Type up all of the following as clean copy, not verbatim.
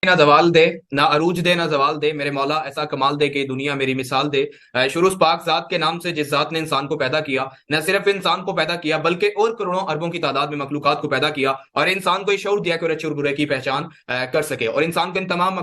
ना जवाल दे, ना अरूज दे, ना जवाल दे, मेरे मौला ऐसा कमाल दे कि दुनिया मेरी मिसाल दे। शुरू पाक जात के नाम से जिस जात ने इंसान को पैदा किया, न सिर्फ इंसान को पैदा किया बल्कि और करोड़ों अरबों की तादाद में मखलूकात को पैदा किया और इंसान को ये शऊर दिया कि वो अच्छे और बुरे की पहचान कर सके और इंसान को इन तमाम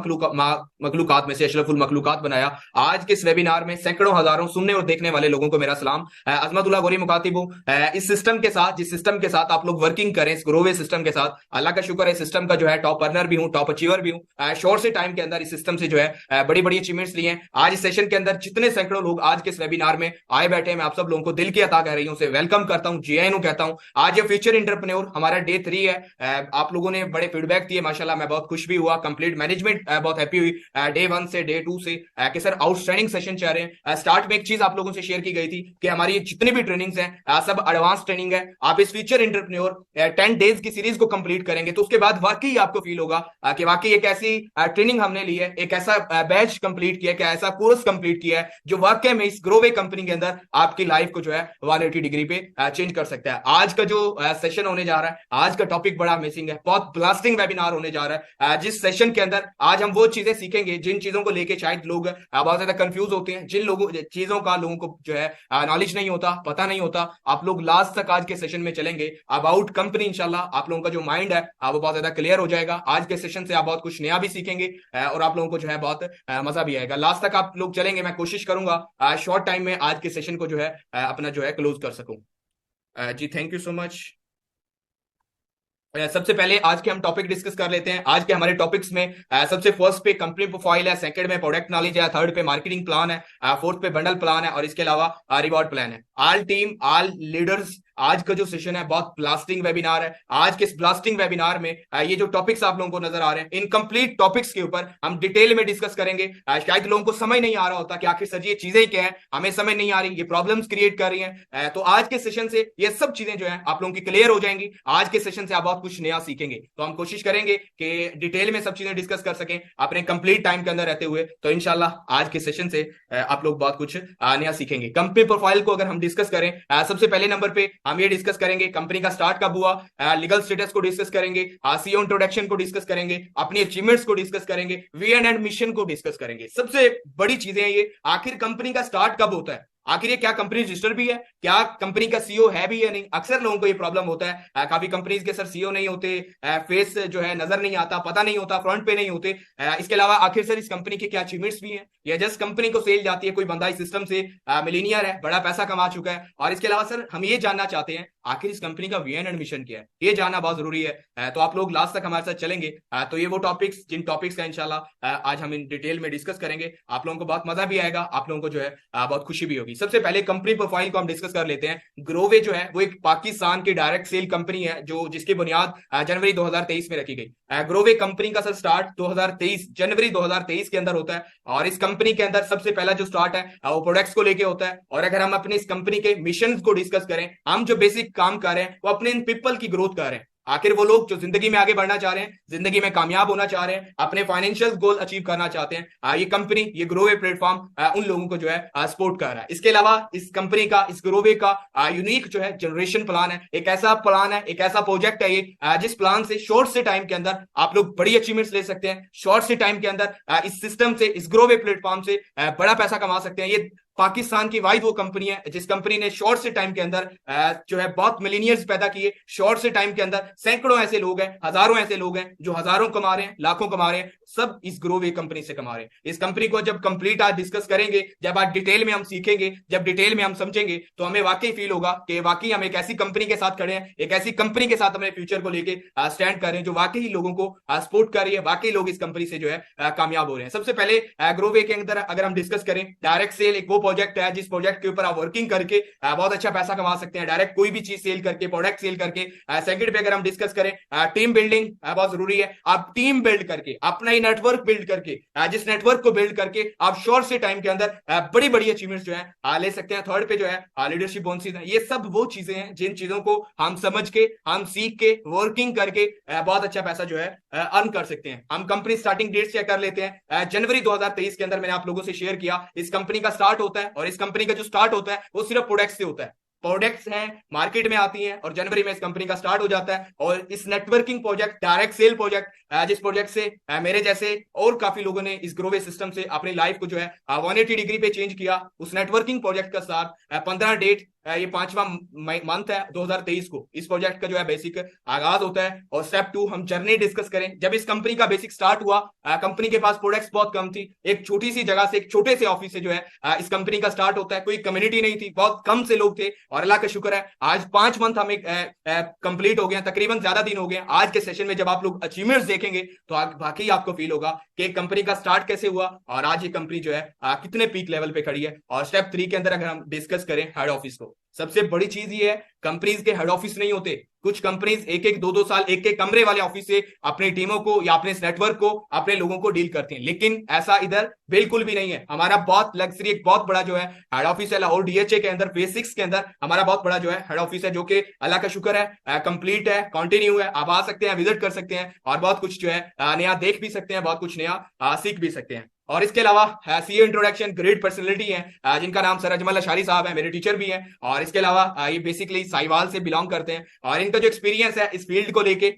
मखलूकात में से अशरफुल मखलूकात बनाया। आज के इस वेबिनार में सैकड़ों हजारों सुनने और देखने वाले लोगों को मेरा सलाम। अजमतुल्लाह गोरी मुकातिब हूं। इस सिस्टम के साथ, जिस सिस्टम के साथ आप लोग वर्किंग करें, इस ग्रोवे सिस्टम के साथ, अल्लाह का शुक्र है सिस्टम का जो है टॉप अर्नर भी हूं, टॉप अचीवर भी हूं। शॉर्ट से टाइम के अंदर इस सिस्टम से जो है बड़ी बड़ी अचीवमेंट्स लिए हैं। आज इस सेशन के अंदर जितने सैकड़ों लोग आज के इस वेबिनार में आए बैठे हैं, मैं आप सब लोगों को दिल की अता कह रही हूं, वेलकम करता हूं, जीआईएन कहता हूं। आज ये फ्यूचर एंटरप्रेन्योर हमारा डे 3 है। आप लोगों ने बड़े फीडबैक दिए, माशाल्लाह मैं बहुत खुश भी हुआ। कंप्लीट मैनेजमेंट बहुत हैप्पी हुई डे 1 से डे 2 से कि सर आउटस्टैंडिंग सेशन चल रहे हैं। स्टार्ट में एक चीज आप लोगों से शेयर की गई थी कि हमारी जितनी भी ट्रेनिंग्स हैं सब एडवांस ट्रेनिंग है। आप इस फ्यूचर एंटरप्रेन्योर 10 डेज की सीरीज को कंप्लीट करेंगे तो उसके बाद वाकई आपको फील होगा कि वाकई एक ऐसी ट्रेनिंग हमने ली है, एक ऐसा बैच कंप्लीट किया, क्या ऐसा कोर्स कंप्लीट किया है जो वाकई में इस ग्रोवे कंपनी के अंदर आपकी लाइफ को जो है 180 डिग्री पे चेंज कर सकता है। आज का जो सेशन होने जा रहा है, आज का टॉपिक बड़ा अमेजिंग है, बहुत ब्लास्टिंग वेबिनार होने जा रहा है। जिस सेशन के अंदर आज हम वो चीजें सीखेंगे जिन चीजों को लेके शायद लोग बहुत ज्यादा कंफ्यूज होते हैं, जिन लोगों चीजों का लोगों को जो है नॉलेज नहीं होता, पता नहीं होता। आप लोग लास्ट तक आज के सेशन में चलेंगे, अबाउट कंपनी इंशाल्लाह आप लोगों का जो माइंड है वो बहुत ज्यादा क्लियर हो जाएगा। आज के सेशन से आप बहुत कुछ नया भी सीखेंगे और आप लोगों को जो है बहुत मजा भी आएगा। लास्ट तक आप लोग चलेंगे, मैं कोशिश करूंगा शॉर्ट टाइम में आज के सेशन को जो है अपना जो है क्लोज कर सकूं। जी थैंक यू सो मच। सबसे पहले आज के हम टॉपिक डिस्कस कर लेते हैं। आज के हमारे टॉपिक्स में सबसे फर्स्ट पे कंपनी प्रोफाइल है, सेकंड में प्रोडक्ट नॉलेज है, थर्ड पे मार्केटिंग प्लान है, फोर्थ पे बंडल प्लान है और इसके अलावा रिवॉर्ड प्लान है। ऑल टीम ऑल लीडर्स, आज का जो सेशन है बहुत ब्लास्टिंग वेबिनार है। आज के इस ब्लास्टिंग वेबिनार में ये जो टॉपिक्स आप लोगों को नजर आ रहे हैं, इन कंप्लीट टॉपिक्स के ऊपर हम डिटेल में डिस्कस करेंगे। शायद लोगों को समझ नहीं आ रहा होता कि आखिर सर ये चीजें क्या है, हमें समझ नहीं आ रही, ये प्रॉब्लम्स क्रिएट कर रही हैं। तो आज के सेशन से ये सब चीजें जो है आप लोगों की क्लियर हो जाएंगी। आज के सेशन से आप बहुत कुछ नया सीखेंगे, तो हम कोशिश करेंगे कि डिटेल में सब चीजें डिस्कस कर सकें अपने कंप्लीट टाइम के अंदर रहते हुए। तो इंशाल्लाह आज के सेशन से आप लोग बहुत कुछ नया सीखेंगे। कंपनी प्रोफाइल को अगर हम डिस्कस करें, सबसे पहले नंबर पे हम ये डिस्कस करेंगे कंपनी का स्टार्ट कब हुआ, लीगल स्टेटस को डिस्कस करेंगे, सीईओ इंट्रोडक्शन को डिस्कस करेंगे, अपनी अचीवमेंट्स को डिस्कस करेंगे, विजन एंड मिशन को डिस्कस करेंगे। सबसे बड़ी चीजें ये, आखिर कंपनी का स्टार्ट कब होता है, आखिर ये क्या कंपनी रजिस्टर भी है, क्या कंपनी का सीईओ है भी या नहीं। अक्सर लोगों को ये प्रॉब्लम होता है, काफी कंपनीज के सर सीईओ नहीं होते, फेस जो है नजर नहीं आता, पता नहीं होता, फ्रंट पे नहीं होते। इसके अलावा आखिर सर इस कंपनी के क्या अचीवमेंट्स भी हैं, या जस्ट कंपनी को सेल जाती है, कोई बंदा इस सिस्टम से मिलीनियर है, बड़ा पैसा कमा चुका है। और इसके अलावा सर हम ये जानना चाहते हैं आखिर इस कंपनी का विजन एंड मिशन क्या है, ये जानना बहुत जरूरी है। तो आप लोग लास्ट तक हमारे साथ चलेंगे। तो ये वो टॉपिक्स, जिन टॉपिक्स का इंशाल्लाह आज हम इन डिटेल में डिस्कस करेंगे, आप लोगों को बहुत मजा भी आएगा, आप लोगों को जो है बहुत खुशी भी होगी। सबसे पहले कंपनी प्रोफाइल को हम डिस्कस कर लेते हैं। ग्रोवे जो है वो एक पाकिस्तान की डायरेक्ट सेल कंपनी है जो जिसकी बुनियाद जनवरी 2023 में रखी गई। ग्रोवे कंपनी का सर स्टार्ट 2023 जनवरी 2023 के अंदर होता है और इस कंपनी के अंदर सबसे पहला जो स्टार्ट है वो प्रोडक्ट्स को लेके होता है। और अगर हम अपनी इस कंपनी के मिशन को डिस्कस करें, हम जो बेसिक काम कर रहे हैं वो अपने इन पीपल की ग्रोथ कर रहे हैं। आखिर वो लोग जो जिंदगी में आगे बढ़ना चाह रहे हैं, जिंदगी में कामयाब होना चाह रहे हैं, अपने फाइनेंशियल गोल अचीव करना चाहते हैं, ये कंपनी, ये ग्रोवे प्लेटफॉर्म उन लोगों को जो है सपोर्ट कर रहा है। इसके अलावा इस कंपनी का, इस ग्रोवे का यूनिक जो है जनरेशन प्लान है, एक ऐसा प्लान है, एक ऐसा प्रोजेक्ट है ये जिस प्लान से शॉर्ट से टाइम के अंदर आप लोग बड़ी अचीवमेंट्स ले सकते हैं। शॉर्ट से टाइम के अंदर इस सिस्टम से, इस ग्रोवे प्लेटफॉर्म से बड़ा पैसा कमा सकते हैं। ये पाकिस्तान की वाहिद वो कंपनी है जिस कंपनी ने शॉर्ट से टाइम के अंदर जो है बहुत मिलीनियर्स पैदा किए। शॉर्ट से टाइम के अंदर सैकड़ों ऐसे लोग हैं, हजारों ऐसे लोग हैं जो हजारों कमा रहे हैं, लाखों कमा रहे हैं, सब इस ग्रोवे कंपनी से कमा रहे हैं। इस कंपनी को जब कंप्लीट आज डिस्कस करेंगे, जब आज डिटेल में हम सीखेंगे, जब डिटेल में हम समझेंगे, तो हमें वाकई फील होगा कि वाकई हम एक ऐसी कंपनी के साथ खड़े हैं, एक ऐसी कंपनी के साथ अपने फ्यूचर को लेके स्टैंड कर रहे हैं जो वाकई लोगों को सपोर्ट कर रही है, वाकई लोग इस कंपनी से जो है कामयाब हो रहे हैं। सबसे पहले ग्रोवे के अंदर अगर हम डिस्कस करें, डायरेक्ट सेल एक वो प्रोजेक्ट है जिस प्रोजेक्ट के ऊपर आप वर्किंग करके बहुत अच्छा पैसा कमा सकते हैं, डायरेक्ट कोई भी चीज सेल करके, प्रोडक्ट सेल करके। सेकंड पे अगर हम डिस्कस करें, टीम बिल्डिंग बहुत जरूरी है। आप टीम बिल्ड करके, अपना ही नेटवर्क बिल्ड करके, जिस नेटवर्क को बिल्ड करके आप शॉर्ट से टाइम के अंदर बड़ी बड़ी अचीवमेंट्स जो है ले सकते हैं। थर्ड पे जो है लीडरशिप बोनसेस है। ये सब वो चीजें हैं जिन चीजों को हम समझ के, हम सीख के, वर्किंग करके बहुत अच्छा पैसा जो है अर्न कर सकते हैं। हम कंपनी स्टार्टिंग डेट चेक कर लेते हैं। जनवरी 2023 के अंदर मैंने आप लोगों से शेयर किया, इस कंपनी का स्टार्ट होता है और इस कंपनी का जो स्टार्ट होता है वो सिर्फ प्रोडक्ट से होता है। प्रोडक्ट्स हैं मार्केट में आती हैं और जनवरी में इस कंपनी का स्टार्ट हो जाता है। और इस networking project, direct sale project, जिस प्रोजेक्ट से मेरे जैसे और काफी लोगों ने इस ग्रोवे सिस्टम से अपनी लाइफ को जो है 180 डिग्री पे चेंज किया, उस नेटवर्किंग प्रोजेक्ट का साथ 15 डेट, ये 5वां मंथ है 2023 को इस प्रोजेक्ट का जो है बेसिक आगाज होता है। और स्टेप 2 हम जर्नी डिस्कस करें। जब इस कंपनी का बेसिक स्टार्ट हुआ, कंपनी के पास प्रोडक्ट्स बहुत कम थी, एक छोटी सी जगह से, एक छोटे से ऑफिस से जो है इस कंपनी का स्टार्ट होता है। कोई कम्युनिटी नहीं थी, बहुत कम से लोग थे और अल्लाह का शुक्र है आज 5 मंथ हमें कंप्लीट हो गए, तकरीबन ज्यादा दिन हो गए। आज के सेशन में जब आप लोग अचीवमेंट्स देखेंगे तो वाकई आपको फील होगा कि कंपनी का स्टार्ट कैसे हुआ और आज ये कंपनी जो है कितने पीक लेवल पे खड़ी है। और स्टेप 3 के अंदर अगर हम डिस्कस करें हेड ऑफिस को, सबसे बड़ी चीज ये है कंपनीज के हेड ऑफिस नहीं होते। कुछ कंपनीज एक एक 2-2 साल एक एक कमरे वाले ऑफिस से अपनी टीमों को या अपने नेटवर्क को, अपने लोगों को डील करती हैं, लेकिन ऐसा इधर बिल्कुल भी नहीं है। हमारा बहुत लग्जरी, एक बहुत बड़ा जो है हेड ऑफिस है लाहौर DHA के अंदर, फेज 6 के अंदर हमारा बहुत बड़ा जो है हेड ऑफिस है, जो कि अल्लाह का शुक्र है कंप्लीट है, कंटिन्यू है। आप आ सकते हैं, विजिट कर सकते हैं और बहुत कुछ जो है नया देख भी सकते हैं, बहुत कुछ नया सीख भी सकते हैं। और इसके अलावा सीए इंट्रोडक्शन ग्रेट पर्सनैलिटी है जिनका नाम सर अजमल अशारी साहब है, मेरे टीचर भी हैं। और इसके अलावा ये बेसिकली साहिवाल से बिलोंग करते हैं और इनका जो एक्सपीरियंस है इस फील्ड को लेके,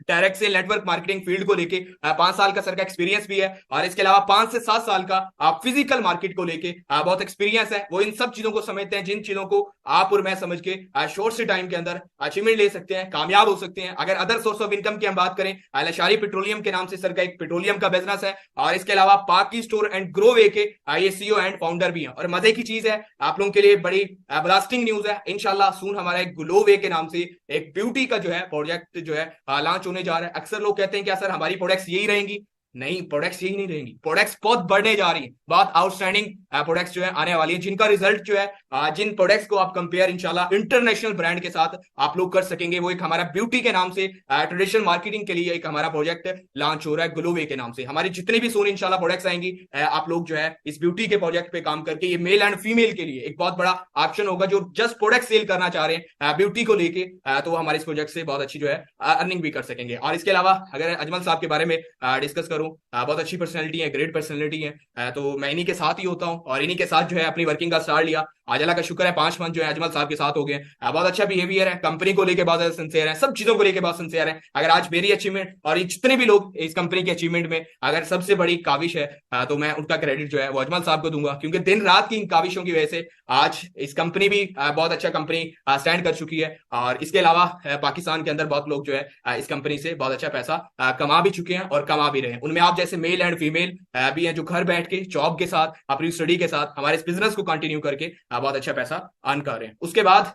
direct sale network marketing field को लेके 5 साल का सर का एक्सपीरियंस भी है। और इसके अलावा 5 से 7 साल का फिजिकल मार्केट को लेके बहुत एक्सपीरियंस है। वो इन सब चीजों को समझते हैं जिन चीजों को आप और मैं समझ के शॉर्ट से टाइम के अंदर अचीवमेंट ले सकते हैं, कामयाब हो सकते हैं। अगर अदर सोर्स ऑफ इनकम की हम बात करें, अल-अशारी पेट्रोलियम के नाम से सर का एक पेट्रोलियम का बिजनेस है और इसके अलावा पाकी स्टोर एंड ग्रो वे के ये CEO एंड फाउंडर भी हैं। और मजे की चीज है, आप लोगों के लिए बड़ी ब्लास्टिंग न्यूज है, इंशाल्लाह सून हमारा एक ग्लो वे के नाम से एक ब्यूटी का जो है प्रोजेक्ट जो है लॉन्च होने जा रहा है। अक्सर लोग कहते हैं क्या सर हमारी प्रोडक्ट्स यही रहेंगी? नहीं, प्रोडक्ट्स यही नहीं रहेंगी, प्रोडक्ट्स बहुत बढ़ने जा रही हैं, बहुत आउटस्टैंडिंग प्रोडक्ट्स जो है आने वाली हैं, जिनका रिजल्ट जो है जिन प्रोडक्ट्स को आप कंपेयर इंशाल्लाह इंटरनेशनल ब्रांड के साथ आप लोग कर सकेंगे। वो एक हमारा ब्यूटी के नाम से ट्रेडिशनल मार्केटिंग के लिए एक हमारा प्रोजेक्ट लॉन्च हो रहा है ग्लोवे के नाम से। हमारी जितनी भी सोन इंशाल्लाह प्रोडक्ट्स आएंगी, आप लोग जो है इस ब्यूटी के प्रोजेक्ट पे काम करके, ये मेल एंड फीमेल के लिए एक बहुत बड़ा ऑप्शन होगा। जो जस्ट प्रोडक्ट सेल करना चाह रहे हैं ब्यूटी को लेके, तो हमारे इस प्रोजेक्ट से बहुत अच्छी जो है अर्निंग भी कर सकेंगे। और इसके अलावा अगर अजमल साहब के बारे में डिस्कस करूं, बहुत अच्छी पर्सनैलिटी है, ग्रेट पर्सनैलिटी है, तो मैं इन्हीं के साथ ही होता हूं और इन्हीं के साथ जो है अपनी वर्किंग का स्टार्ट लिया। आज अल्लाह का शुक्र है 5 मंथ जो है अजमल साहब के साथ हो गए। बहुत अच्छा बिहेवियर है, कंपनी को लेके बहुत सिंसियर है, सब चीजों को लेके बहुत सिंसियर है। अगर आज मेरी अचीवमेंट और जितने भी लोग इस कंपनी के अचीवमेंट में अगर सबसे बड़ी काविश है, तो मैं उनका क्रेडिट जो है वो अजमल साहब को दूंगा, क्योंकि दिन रात की इन काविशों की वजह से आज इस कंपनी भी बहुत अच्छा कंपनी स्टैंड कर चुकी है। और इसके अलावा पाकिस्तान के अंदर बहुत लोग जो है इस कंपनी से बहुत अच्छा पैसा कमा भी चुके हैं और कमा भी रहे हैं। उनमें आप जैसे मेल एंड फीमेल भी हैं जो घर बैठ के जॉब के साथ, अपनी स्टडी के साथ हमारे इस बिजनेस को कंटिन्यू करके बहुत अच्छा पैसा अर्न कर रहे हैं। उसके बाद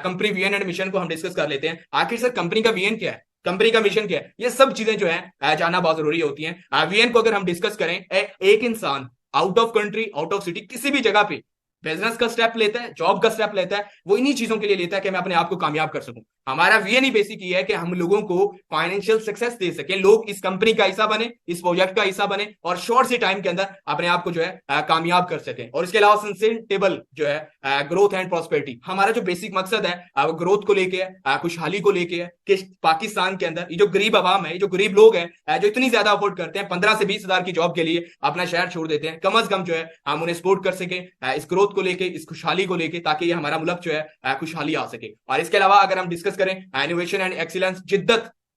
कंपनी विजन एंड मिशन को हम डिस्कस कर लेते हैं। आखिर सर कंपनी का विजन क्या है, कंपनी का मिशन क्या है, ये सब चीजें जो है जानना बहुत जरूरी होती हैं। विजन को अगर हम डिस्कस करें, एक इंसान out of country, out of city, किसी भी जगह पे बिजनेस का स्टेप लेता है, जॉब का स्टेप लेता है, वो इन्हीं चीजों के लिए लेता है कि मैं अपने आप को कामयाब कर सकूं। हमारा विजन ही बेसिक ये है कि हम लोगों को फाइनेंशियल सक्सेस दे सके, लोग इस कंपनी का हिस्सा बने, इस प्रोजेक्ट का हिस्सा बने और शॉर्ट से टाइम के अंदर अपने आप को जो है कामयाब कर सके। और इसके अलावा सस्टेनेबल जो है ग्रोथ एंड प्रॉस्पेरिटी, हमारा जो बेसिक मकसद है वो ग्रोथ को लेके है, खुशहाली को लेके है कि पाकिस्तान के अंदर ये जो गरीब आवाम है, जो गरीब लोग हैं जो इतनी ज्यादा अफोर्ड करते हैं, 15 से 20 हजार की जॉब के लिए अपना शहर छोड़ देते हैं, कम अज कम जो है हम उन्हें सपोर्ट कर सके इस ग्रोथ को लेके, इस खुशहाली को लेके, ताकि ये हमारा मुल्क जो है खुशहाली आ सके। और इसके अलावा अगर हम डिस्कस करें इनोवेशन एंड एक्सीलेंस,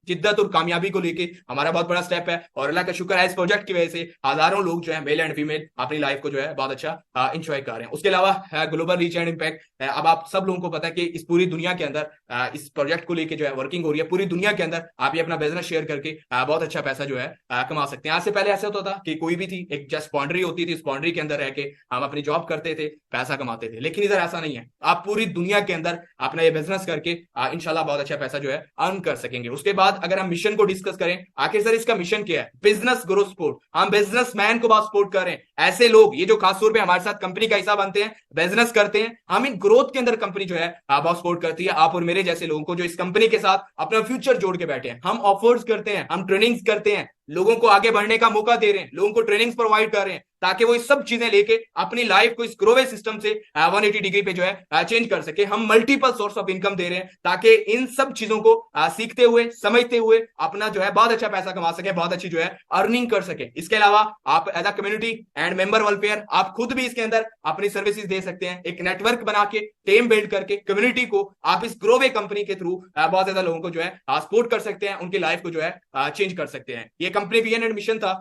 जिद्दत और कामयाबी को लेके हमारा बहुत बड़ा स्टेप है। और अल्लाह का शुक्र है इस प्रोजेक्ट की वजह से हजारों लोग जो है मेल एंड फीमेल अपनी लाइफ को जो है बहुत अच्छा इंजॉय कर रहे हैं। उसके अलावा ग्लोबल रीच एंड इम्पैक्ट, अब आप सब लोगों को पता है कि इस पूरी दुनिया के अंदर इस प्रोजेक्ट को लेके जो है वर्किंग हो रही है, पूरी दुनिया के अंदर आप ये अपना बिजनेस शेयर करके बहुत अच्छा पैसा जो है कमा सकते हैं। आज से पहले ऐसा होता था कि कोई भी थी, एक जस्ट बाउंड्री होती थी, इस बाउंड्री के अंदर रह के हम अपनी जॉब करते थे, पैसा कमाते थे, लेकिन इधर ऐसा नहीं है। आप पूरी दुनिया के अंदर अपना ये बिजनेस करके इंशाल्लाह बहुत अच्छा पैसा जो है अर्न कर सकेंगे। उसके बाद अगर हम मिशन को डिस्कस करें, आखिर सर इसका मिशन क्या है, बिजनेस ग्रोथ सपोर्ट, हम बिजनेसमैन को बहुत सपोर्ट कर रहे हैं। ऐसे लोग ये जो खासतौर पे हमारे साथ कंपनी का हिस्सा बनते हैं, बिजनेस करते हैं, हम इन ग्रोथ के अंदर कंपनी जो है बहुत सपोर्ट करती है आप और मेरे जैसे लोगों को जो इस कंपनी के साथ अपना फ्यूचर जोड़ के बैठे हैं। हम ऑफर्स करते हैं, हम ट्रेनिंग्स करते हैं, लोगों को आगे बढ़ने का मौका दे रहे हैं, लोगों को ट्रेनिंग्स प्रोवाइड कर रहे हैं, ताकि वो इस सब चीजें लेके अपनी लाइफ को इस ग्रोवे सिस्टम से 180 डिग्री पे जो है चेंज कर सके। हम मल्टीपल सोर्स ऑफ इनकम दे रहे हैं ताकि इन सब चीजों को सीखते हुए, समझते हुए अपना जो है बहुत अच्छा पैसा कमा सके, बहुत अच्छी जो है अर्निंग कर सके। इसके अलावा आप as a community and member welfare आप खुद भी इसके अंदर अपनी सर्विसेज दे सकते हैं। एक नेटवर्क बना के, टीम बिल्ड करके कम्युनिटी को आप इस ग्रोवे कंपनी के थ्रू बहुत ज्यादा लोगों को जो है सपोर्ट कर सकते हैं, उनकी लाइफ को जो है चेंज कर सकते हैं। ये कंपनी विजन एंड मिशन था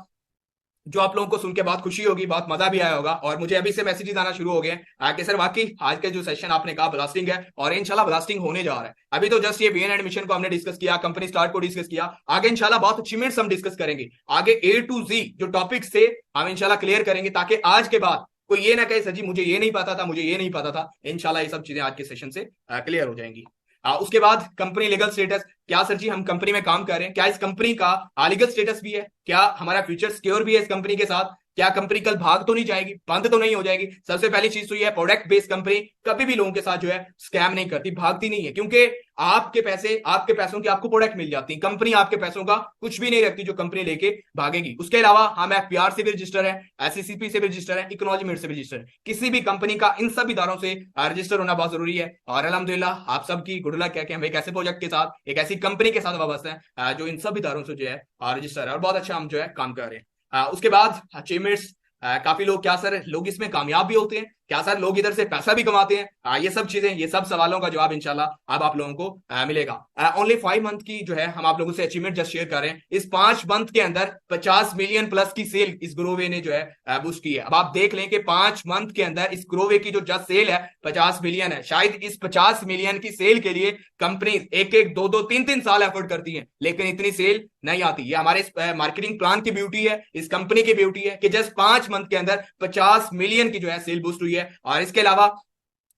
जो आप लोगों को सुन के बहुत खुशी होगी, बहुत मजा भी आया होगा। और मुझे अभी से मैसेजेस आना शुरू हो गए हैं कि सर वाकई आज का जो सेशन आपने कहा ब्लास्टिंग है, और इंशाल्लाह ब्लास्टिंग होने जा रहा है। अभी तो जस्ट ये वीएन एडमिशन को हमने डिस्कस किया, कंपनी स्टार्ट को डिस्कस किया, आगे इंशाल्लाह बहुत अचीवमेंट्स हम डिस्कस करेंगे। आगे A to Z जो टॉपिक्स थे हम इंशाल्लाह क्लियर करेंगे, ताकि आज के बाद कोई ये ना कहे सर जी मुझे ये नहीं पता था, मुझे ये नहीं पता था। इंशाल्लाह ये सब चीजें आज के सेशन से क्लियर हो जाएंगी। उसके बाद कंपनी लीगल स्टेटस, क्या सर जी हम कंपनी में काम कर रहे हैं, क्या इस कंपनी का लीगल स्टेटस भी है, क्या हमारा फ्यूचर सिक्योर भी है इस कंपनी के साथ, क्या कंपनी कल भाग तो नहीं जाएगी, बंद तो नहीं हो जाएगी। सबसे पहली चीज तो ये है, प्रोडक्ट बेस्ड कंपनी कभी भी लोगों के साथ जो है स्कैम नहीं करती, भागती नहीं है, क्योंकि आपके पैसे, आपके पैसों की आपको प्रोडक्ट मिल जाती है। कंपनी आपके पैसों का कुछ भी नहीं रखती जो कंपनी लेके भागेगी। उसके अलावा हम FPR से भी रजिस्टर है, SECP से भी रजिस्टर है, इकोनॉमिक से भी रजिस्टर है। किसी भी कंपनी का इन सब इदारों से रजिस्टर होना बहुत जरूरी है। और अल्हम्दुलिल्लाह आप सबकी गुड लक है कि हम एक ऐसे प्रोजेक्ट के साथ, एक ऐसी कंपनी के साथ वाबस्ता है जो इन सब इदारों से जो है रजिस्टर है, और बहुत अच्छा हम जो है काम कर रहे हैं। उसके बाद अचीवमेंट्स, काफी लोग, क्या सर लोग इसमें कामयाब भी होते हैं, क्या सर लोग इधर से पैसा भी कमाते हैं, ये सब चीजें, ये सब सवालों का जवाब इंशाल्लाह अब आप लोगों को मिलेगा। ओनली 5 मंथ की जो है हम आप लोगों से अचीवमेंट जस्ट शेयर कर रहे हैं। इस 5 मंथ के अंदर 50 मिलियन प्लस की सेल इस ग्रोवे ने जो है बूस्ट की है। अब आप देख लें कि 5 मंथ के अंदर इस ग्रोवे की जो जस्ट सेल है 50 मिलियन है। शायद इस 50 मिलियन की सेल के लिए कंपनी 1-1, 2-2, 3-3 साल एफर्ट करती है, लेकिन इतनी सेल नहीं आती। ये हमारे मार्केटिंग प्लान की ब्यूटी है, इस कंपनी की ब्यूटी है कि जस्ट 5 मंथ के अंदर 50 मिलियन की जो है सेल बूस्ट हुई है। और इसके अलावा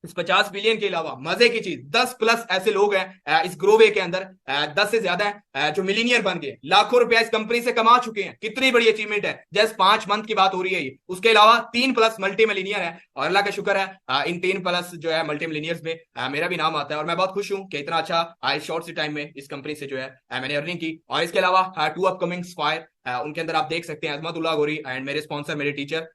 इस 50 मिलियन के अलावा मजे की चीज 10 प्लस ऐसे लोग हैं इस ग्रोवे के अंदर, 10 से ज्यादा है जो मिलीनियर बन गए, लाखों रुपया इस कंपनी से कमा चुके हैं। कितनी बड़ी अचीवमेंट है, जस्ट 5 मंथ की बात हो रही है ये। उसके अलावा 3 प्लस मल्टी मिलीनियर है, और अल्लाह का शुक्र है इन 3 प्लस जो है मल्टी मिलीनियर्स में मेरा भी नाम आता है। और मैं बहुत खुश हूं कि इतना अच्छा इस शॉर्ट से टाइम में इस कंपनी से जो है मैंने अर्निंग की। और इसके अलावा 2 अपकमिंग फायर, उनके अंदर आप देख सकते हैं अजमतुल्लाह गोरी एंड मेरे स्पॉन्सर, मेरे टीचर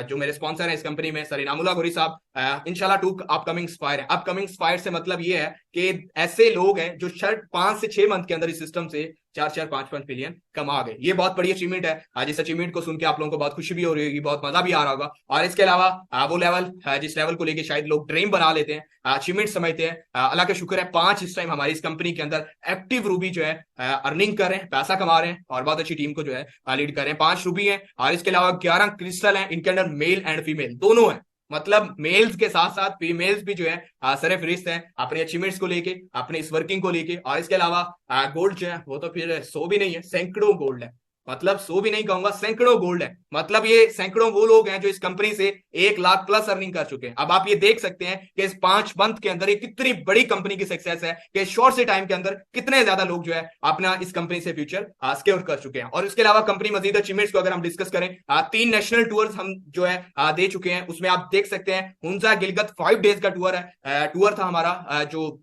जो मेरे स्पॉन्सर हैं इस कंपनी में, सर इनामुल्लाह गोरी साहब। इंशाल्लाह 2 अपकमिंग फायर है। अपकमिंग फायर से मतलब ये है कि ऐसे लोग हैं जो 5 से 6 मंथ के अंदर इस सिस्टम से 4-4, 5-5 मिलियन कमा गए। ये बहुत बड़ी अचीवमेंट है। आज इस अचीवमेंट को सुन के आप लोगों को बहुत खुशी भी हो रही होगी, बहुत मजा भी आ रहा होगा। और इसके अलावा वो लेवल, जिस लेवल को लेके शायद लोग ड्रीम बना लेते हैं, अचीवमेंट समझते हैं, अल्लाह का शुक्र है 5 इस टाइम हमारी इस कंपनी के अंदर एक्टिव रूबी जो है अर्निंग कर रहे हैं, पैसा कमा रहे हैं, और बहुत अच्छी टीम को जो है लीड कर रहे हैं। 5 रूबी है, और इसके अलावा 11 क्रिस्टल है। इनके अंदर मेल एंड फीमेल दोनों है, मतलब मेल्स के साथ साथ फीमेल्स भी जो है सरफरिस्त हैं अपने अचीवमेंट्स को लेके, अपने इस वर्किंग को लेके। और इसके अलावा गोल्ड जो है वो तो फिर 100 भी नहीं है, सैकड़ों गोल्ड है। मतलब 100 भी नहीं कहूंगा, सैकड़ों गोल्ड है। मतलब ये सैकड़ों वो लोग हैं जो इस कंपनी से 1 लाख प्लस अर्निंग कर चुके हैं। अब आप ये देख सकते हैं कि इस 5 मंथ के अंदर ये कितनी बड़ी कंपनी की सक्सेस है कि शॉर्ट से टाइम के अंदर कितने ज्यादा लोग जो है अपना इस कंपनी से फ्यूचर सिक्योर कर चुके हैं। और इसके अलावा कंपनी मजीद अचीवमेंट्स को अगर हम डिस्कस करें, 3 नेशनल टूर्स हम जो है दे चुके हैं। उसमें आप देख सकते हैं हुंजा गिलगित 5 डेज का टूर था हमारा, जो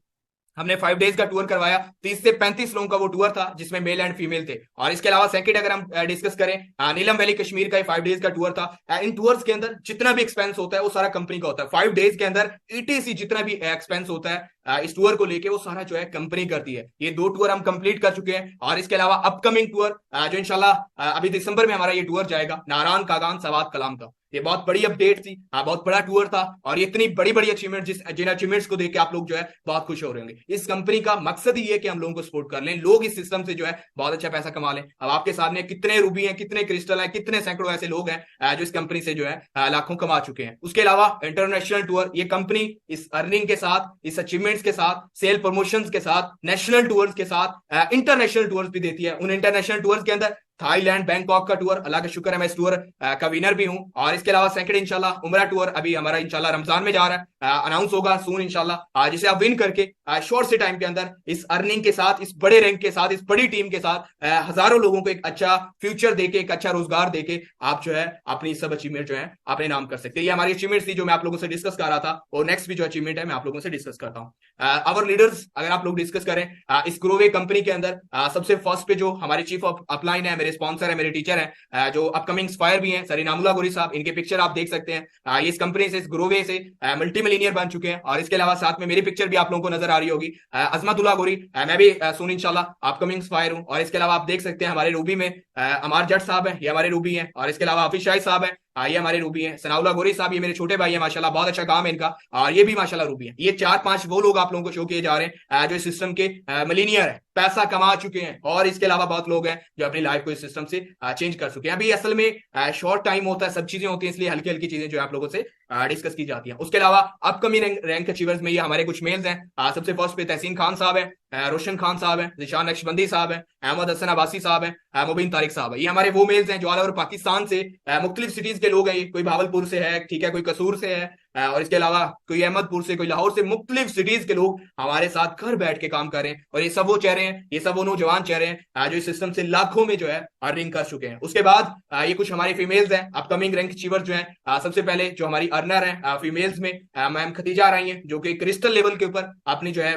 हमने 5 डेज का टूर करवाया। 30 से 35 लोगों का वो टूर था जिसमें मेल एंड फीमेल थे। और इसके अलावा सेकंड अगर हम डिस्कस करें, नीलम वैली कश्मीर का 5 डेज का टूर था। इन टूर्स के अंदर जितना भी एक्सपेंस होता है वो सारा कंपनी का होता है। 5 डेज के अंदर ETC जितना भी एक्सपेंस होता है इस टूर को लेके वो सारा जो है कंपनी करती है। ये 2 टूर हम कंप्लीट कर चुके हैं। और इसके अलावा अपकमिंग टूर जो इंशाल्लाह अभी दिसंबर में हमारा ये टूर जाएगा, नारान कागान सवात कलाम का। ये बहुत बड़ी अपडेट थी, बहुत बड़ा टूर था। और इतनी बड़ी बड़ी अचीवमेंट, जिन अचीवमेंट्स को देख के आप लोग जो है बहुत खुश हो रहे होंगे। इस कंपनी का मकसद ही है कि हम लोगों को सपोर्ट कर लें, लोग इस सिस्टम से जो है बहुत अच्छा पैसा कमा लें। अब आपके सामने कितने रूबी हैं, कितने क्रिस्टल हैं, कितने सैकड़ों ऐसे लोग हैं जो इस कंपनी से जो है लाखों कमा चुके हैं। उसके अलावा इंटरनेशनल टूर, ये कंपनी इस अर्निंग के साथ, इस अचीवमेंट्स के साथ, सेल प्रमोशंस के साथ, नेशनल टूर्स के साथ इंटरनेशनल टूर्स भी देती है। उन इंटरनेशनल टूर्स के अंदर थाईलैंड, बैंकॉक का टूर, अल्लाह का शुक्र है मैं इस टूर का विनर भी हूं। और इसके अलावा सेकंड इंशाल्लाह उमरा टूर अभी हमारा इंशाल्लाह रमजान में जा रहा है, अनाउंस होगा सून इंशाल्लाह, जिसे आप विन करके शॉर्ट से टाइम के अंदर इस अर्निंग के साथ, इस बड़े रैंक के साथ, इस बड़ी टीम के साथ हजारों लोगों को एक अच्छा फ्यूचर देके, एक अच्छा रोजगार देके आप जो है अपनी सब अचीवमेंट जो है अपने नाम कर सकते हैं। ये हमारी अचीवमेंट थी जो मैं आप लोगों से डिस्कस कर रहा था। और नेक्स्ट भी जो अचीवमेंट है मैं आप लोगों से डिस्कस करता हूँ। अवर लीडर्स अगर आप लोग डिस्कस करें इस ग्रोवे कंपनी के अंदर, सबसे फर्स्ट पे जो हमारे चीफ ऑफ अपलाइन है, मेरे मेरे स्पॉन्सर है, मेरे टीचर है, जो अपकमिंग स्पायर भी हैं, सर इनामुल्लाह गोरी साहब, इनके पिक्चर आप देख सकते हैं। ये इस कंपनी से, इस ग्रोवे से मल्टी मिलीनियर बन चुके हैं। और इसके अलावा साथ में मेरी पिक्चर भी आप लोगों को नजर आ रही होगी, अजमतुल्लाह गोरी, मैं भी सुन इंशाल्लाह अपकमिंग स्पायर हूँ। और इसके अलावा आप देख सकते हैं हमारे रूबी में अमार जट साहब है, ये हमारे रूबी हैं। और इसके अलावा हाफिज शाही साहब है, ये हमारे रूबी हैं। सनाउल्लाह गोरी साहब ये मेरे छोटे भाई हैं, माशाल्लाह बहुत अच्छा काम है इनका, और ये भी माशाल्लाह रूबी हैं। ये 4-5 वो लोग आप लोगों को शो किए जा रहे हैं जो इस सिस्टम के मिलीनियर है, पैसा कमा चुके हैं। और इसके अलावा बहुत लोग हैं जो अपनी लाइफ को इस सिस्टम से चेंज कर चुके हैं। अभी असल में शॉर्ट टाइम होता है, सब चीजें होती हैं, इसलिए हल्की हल्की चीजें जो आप लोगों से डिस्कस की जाती हैं। उसके अलावा अपकमिंग रैंक अचीवर्स में ये हमारे कुछ मेल्स हैं। सबसे फर्स्ट पे तहसीन खान साहब है, रोशन खान साहब है, जिशान नक्शबंदी साहब है, अहमद हसन अब्बासी साहब है, मुबीन तारिक साहब है। ये हमारे वो मेल्स हैं जो ऑल ओवर पाकिस्तान से मुख्तलिफ सिटीज के लोग हैं। कोई भावलपुर से है, ठीक है, कोई कसूर से है, और इसके अलावा कोई अहमदपुर से, कोई लाहौर से, मुख्तलिफ सिटीज के लोग हमारे साथ घर बैठ के काम कर रहे हैं। और ये सब वो चेहरे हैं, ये सब वो नौजवान चेहरे हैं जो इस सिस्टम से लाखों में जो है अर्निंग कर चुके हैं। उसके बाद ये कुछ हमारी फीमेल्स हैं, अपकमिंग रैंक अचीवर जो है। सबसे पहले जो हमारी अर्नर है फीमेल्स में, मैम खतीजा रही हैं, जो कि क्रिस्टल लेवल के ऊपर अपनी जो है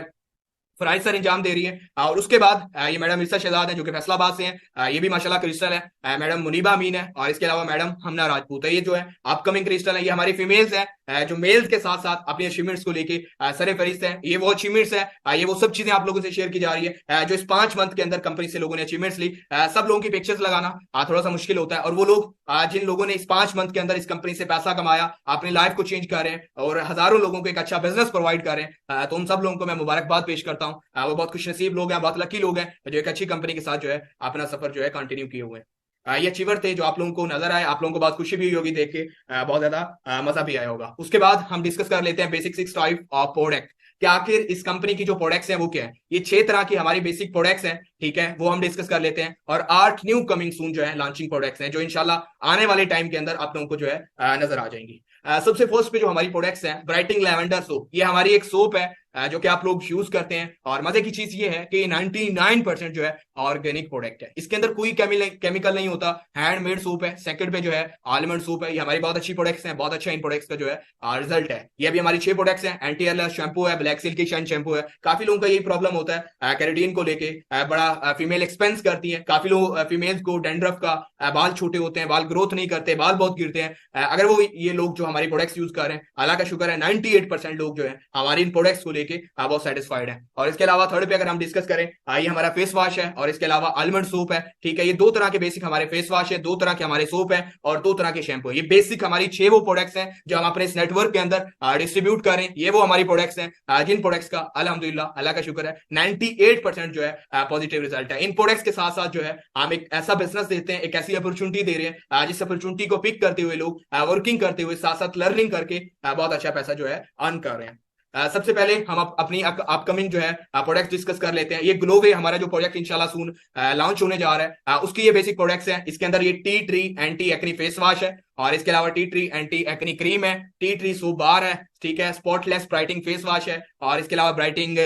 फराइज सर इंजाम दे रही है। और उसके बाद ये मैडम इरसा शहजाद है, जो कि फैसलाबाद से हैं, ये भी माशाल्लाह क्रिस्टल है। मैडम मुनीबा अमीन है, और इसके अलावा मैडम हमना राजपूत है। ये जो है अपकमिंग क्रिस्टल है, ये हमारी फीमेल्स है जो मेल्स के साथ साथ अपनी अचीवमेंट्स को लेके सरे फरिश्त है। ये वो अचीवमेंट्स है, ये वो सब चीजें आप लोगों से शेयर की जा रही है जो इस 5 मंथ के अंदर कंपनी से लोगों ने अचीवमेंट्स ली। सब लोगों की पिक्चर्स लगाना थोड़ा सा मुश्किल होता है, और वो लोग जिन लोगों ने इस 5 मंथ के अंदर इस कंपनी से पैसा कमाया, अपनी लाइफ को चेंज कर रहे हैं, और हजारों लोगों को एक अच्छा बिजनेस प्रोवाइड कर रहे हैं, तो उन सब लोगों को मैं मुबारकबाद पेश करता हूँ। वो बहुत खुश नसीब लोग हैं, बहुत लकी लोग हैं जो एक अच्छी कंपनी के साथ जो है अपना सफर जो है कंटिन्यू किए हुए हैं। ये अचीवर थे जो आप लोगों को नजर आए, आप लोगों को बहुत खुशी भी हुई होगी देख के, बहुत ज्यादा मजा भी आया होगा। उसके बाद हम डिस्कस कर लेते हैं बेसिक 6 टाइप ऑफ प्रोडक्ट, कि आखिर इस कंपनी की जो प्रोडक्ट्स हैं वो क्या है। ये 6 तरह की हमारी बेसिक प्रोडक्ट्स हैं, ठीक है, वो हम डिस्कस कर लेते हैं। और 8 न्यू कमिंग सून जो है लॉन्चिंग प्रोडक्ट्स हैं, जो इंशाल्लाह आने वाले टाइम के अंदर आप लोगों को जो है नजर आ जाएंगी। सबसे फर्स्ट पे जो हमारी प्रोडक्ट्स हैं, ब्राइटिंग लैवेंडर सोप, ये हमारी एक सोप है जो कि आप लोग यूज करते हैं। और मजे की चीज ये है कि 99% जो है ऑर्गेनिक प्रोडक्ट है, इसके अंदर कोई केमिकल नहीं होता, हैंडमेड सोप है। सेकंड पे जो है आलमंड सोप है, ये हमारी बहुत अच्छी प्रोडक्ट्स हैं, बहुत अच्छा इन प्रोडक्ट्स का जो है रिजल्ट है। ये भी हमारी 6 प्रोडक्ट्स हैं। एंटी एलर शैम्पू है, ब्लैक सिल्क की शाइन शैम्पू है। काफी लोगों का यही प्रॉब्लम होता है कैरेटीन को लेके, बड़ा फीमेल एक्सपेंस करती है। काफी लोग फीमेल्स को डैंड्रफ का, बाल छोटे होते हैं, बाल ग्रोथ नहीं करते, बाल बहुत गिरते हैं। अगर वो ये लोग जो हमारी प्रोडक्ट्स यूज कर रहे हैं, अल्लाह का शुक्र है 98% लोग जो है हमारी इन प्रोडक्ट्स को लेके बहुत सेटिस्फाइड है। और इसके अलावा थर्ड पे अगर हम डिस्कस करें, ये हमारा फेस वॉश है, और इसके अलावा आलमंड सोप है, ठीक है। ये 2 तरह के बेसिक हमारे फेस वॉश है, 2 तरह के हमारे सोप है, और 2 तरह के शैम्पू है। ये बेसिक हमारी 6 वो प्रोडक्ट्स हैं जो हम अपने इस नेटवर्क के अंदर डिस्ट्रीब्यूट करें। ये वो हमारी प्रोडक्ट्स हैं जिन प्रोडक्ट्स का अल्हम्दुलिल्लाह, अल्लाह का शुक्र है, 98% जो है पॉजिटिव रिजल्ट है। इन प्रोडक्ट्स के साथ साथ जो है हम एक ऐसा बिजनेस देते हैं, एक ऐसी अपॉर्चुनिटी दे रहे हैं जिस अपॉर्चुनिटी को पिक करते हुए लोग वर्किंग करते हुए, साथ साथ लर्निंग करके बहुत अच्छा पैसा जो है अर्न कर रहे हैं। सबसे पहले हम अपनी अपकमिंग जो है प्रोडक्ट डिस्कस कर लेते हैं। ये ग्लोवे हमारा जो प्रोजेक्ट इंशाल्लाह सून लॉन्च होने जा रहा है, उसकी ये बेसिक प्रोडक्ट्स हैं। इसके अंदर ये tea tree anti acne face wash है, और इसके अलावा tea tree anti acne cream है, टी ट्री सोप बार है, ठीक है, स्पॉटलेस ब्राइटिंग फेस वॉश है, और इसके अलावा ब्राइटिंग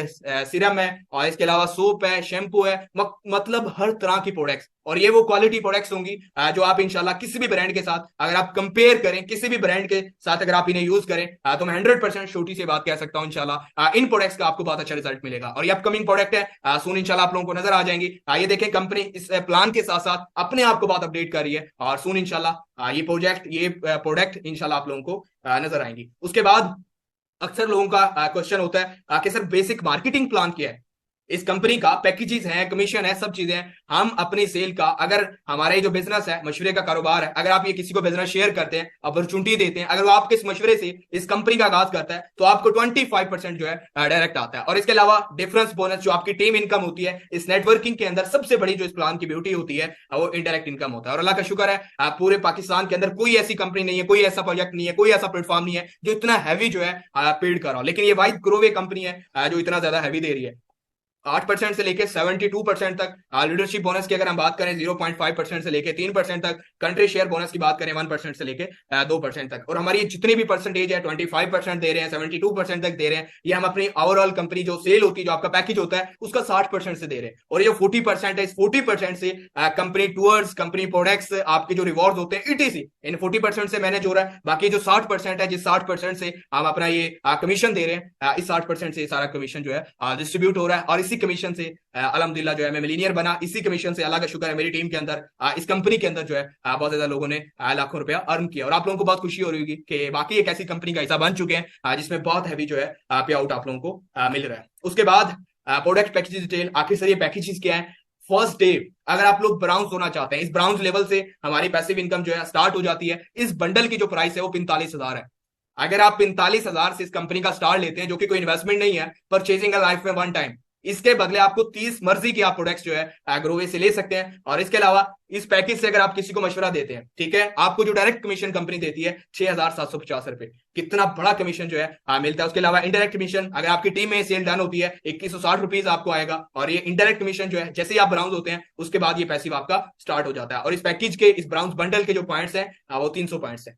सीरम है, और इसके अलावा सोप है, शैम्पू है, मतलब हर तरह की प्रोडक्ट्स। और ये वो क्वालिटी प्रोडक्ट्स होंगी जो आप इंशाल्लाह किसी भी ब्रांड के साथ अगर आप कंपेयर करें, किसी भी ब्रांड के साथ अगर आप इन्हें यूज करें, तो मैं 100% छोटी सी बात कह सकता हूं इंशाल्लाह इन प्रोडक्ट्स का आपको बहुत अच्छा रिजल्ट मिलेगा। और ये अपकमिंग प्रोडक्ट है, सुन इंशाल्लाह आप लोगों को नजर आ जाएंगी। ये देखें, कंपनी इस प्लान के साथ साथ अपने आप को बहुत अपडेट कर रही है, और सुन इंशाल्लाह ये प्रोडक्ट इंशाल्लाह आप लोगों को नजर आएंगी। उसके बाद अक्सर लोगों का क्वेश्चन होता है कि सर बेसिक मार्केटिंग प्लान क्या है इस कंपनी का, पैकेजेस हैं, कमीशन है, सब चीजें हैं। हम अपनी सेल का, अगर हमारे जो बिजनेस है, मशवरे का कारोबार है, अगर आप ये किसी को बिजनेस शेयर करते हैं, अपॉर्चुनिटी देते हैं, अगर वो आपके इस मशवरे से इस कंपनी का आगाज करता है, तो आपको 25% जो है डायरेक्ट आता है। और इसके अलावा डिफरेंस बोनस जो आपकी टीम इनकम होती है इस नेटवर्किंग के अंदर, सबसे बड़ी जो इस प्लान की ब्यूटी होती है वो इनडायरेक्ट इनकम होता है। और अल्लाह का शुक्र है पूरे पाकिस्तान के अंदर कोई ऐसी कंपनी नहीं है, कोई ऐसा प्रोजेक्ट नहीं है, कोई ऐसा प्लेटफॉर्म नहीं है जो इतना हैवी जो है पेड कर रहा हो। लेकिन ये वाइड ग्रोवे कंपनी है जो इतना ज्यादा हैवी दे रही है। 8% से लेके 72% तक लीडरशिप बोनस की अगर हम बात करें, 0.5% से लेके 3% तक, कंट्री शेयर बोनस की बात करें 1% से लेके 2% तक। और हमारी जितनी भी परसेंटेज है 25% दे रहे हैं, 72% तक दे रहे हैं। ये हम अपनी ओवरऑल कंपनी जो सेल होती है, जो आपका पैकेज होता है, उसका 60% से दे रहे हैं। और ये 40% है, इस 40% से कंपनी टूर्स, कंपनी प्रोडक्ट्स, आपके जो रिवॉर्ड होते हैं ETC, इन 40% से मैनेज हो रहा है। बाकी जो 60% है, जिस 60% से हम अपना ये कमीशन दे रहे हैं, इस 60% से सारा कमीशन जो है डिस्ट्रीब्यूट हो रहा है। और इसी इसी कमीशन से अल्हम्दुलिल्लाह जो है मैं मिलीनियर बना, इसी कमीशन से अल्लाह का शुक्र है मेरी टीम के अंदर इस कंपनी के अंदर जो है बहुत ज्यादा लोगों ने लाखों रुपया अर्न किया। और आप लोगों को बहुत खुशी हो रही होगी कि बाकी एक ऐसी कंपनी का हिस्सा बन चुके हैं जिसमें बहुत हैवी जो है पे आउट आप लोगों को मिल रहा है। उसके बाद प्रोडक्ट पैकेज डिटेल, आखिर सर ये पैकेजेस क्या है। फर्स्ट डे अगर आप लोग ब्राउन्स होना चाहते हैं, इस ब्राउन्स लेवल से हमारी पैसिव इनकम जो है स्टार्ट हो जाती है। इस बंडल की जो प्राइस है वो 45,000 है। अगर आप 45,000 से इस कंपनी का स्टार लेते हैं, जो कि कोई इन्वेस्टमेंट नहीं है, परचेजिंग अ लाइफ में वन टाइम, इसके बदले आपको 30 मर्जी की आप प्रोडक्ट्स जो है ग्रोवे से ले सकते हैं। और इसके अलावा इस पैकेज से अगर आप किसी को मशवरा देते हैं, ठीक है, आपको जो डायरेक्ट कमीशन कंपनी देती है 6,750 रुपए, कितना बड़ा कमीशन जो है मिलता है। उसके अलावा इंडायरेक्ट कमीशन, अगर आपकी टीम में सेल डन होती है 2160 रुपीज आपको आएगा। और ये इंडायरेक्ट कमीशन जो है जैसे ही आप ब्राउन्स होते हैं उसके बाद ये पैसिव आपका स्टार्ट हो जाता है। और इस पैकेज के, इस ब्राउन्स बंडल के जो पॉइंट्स है वो 300 पॉइंट्स है।